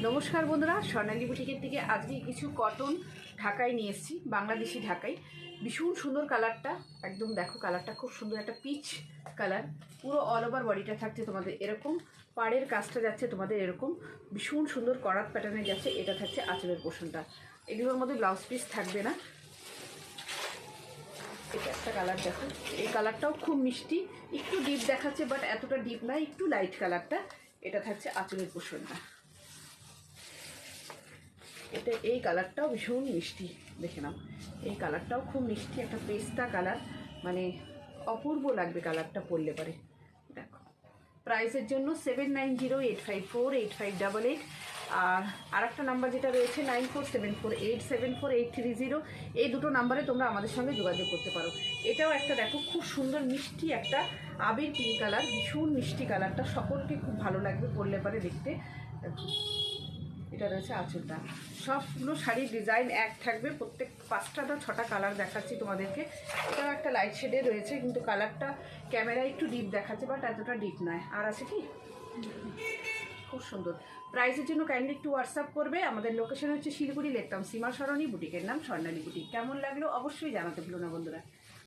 নমস্কার বন্ধুরা, স্বর্ণালী বুটিকের থেকে আজকে কিছু কটন ঢাকাই নিয়ে এসেছি, বাংলাদেশি ঢাকাই। ভীষণ সুন্দর কালারটা, একদম দেখো কালারটা খুব সুন্দর, একটা পিচ কালার। পুরো অল ওভার বডিটা থাকছে তোমাদের এরকম, পাড়ের কাজটা যাচ্ছে তোমাদের এরকম ভীষণ সুন্দর করাত প্যাটার্নে যাচ্ছে। এটা থাকছে আঁচলের পোর্শনটা, এগুলোর মধ্যে ব্লাউজ পিস থাকবে না। এটা একটা কালার দেখো, এই কালারটাও খুব মিষ্টি, একটু ডিপ দেখাচ্ছে বাট এতটা ডিপ না, একটু লাইট কালারটা। এটা থাকছে আঁচলের পোর্শনটা। এটা এই কালারটাও ভীষণ মিষ্টি, দেখে নাও এই কালারটাও খুব মিষ্টি, একটা পেস্তা কালার, মানে অপূর্ব লাগবে কালারটা পরলে পারে। দেখো প্রাইসের জন্য 7908548588, আর একটা নাম্বার যেটা রয়েছে 9474874830, এই দুটো নাম্বারে তোমরা আমাদের সঙ্গে যোগাযোগ করতে পারো। এটাও একটা দেখো খুব সুন্দর মিষ্টি একটা আবির পিঙ্ক কালার, ভীষণ মিষ্টি কালারটা, সকলকে খুব ভালো লাগবে পরলে পারে দেখতে। এটা রয়েছে আঁচলটা। সবগুলো শাড়ির ডিজাইন এক থাকবে, প্রত্যেক 5টা বা 6টা কালার দেখাচ্ছি তোমাদেরকে। এটাও একটা লাইট শেডে রয়েছে, কিন্তু কালারটা ক্যামেরায় একটু ডিপ দেখাচ্ছে বাট এতটা ডিপ নয়। আর আছে কি খুব সুন্দর। প্রাইসের জন্য কাইন্ডলি একটু হোয়াটসঅ্যাপ করবে। আমাদের লোকেশন হচ্ছে শিলিগুড়ি লেকটাউন, সীমা সরণী, বুটিকের নাম স্বর্ণালী বুটিক। কেমন লাগলো অবশ্যই জানাতে ভুলো না বন্ধুরা।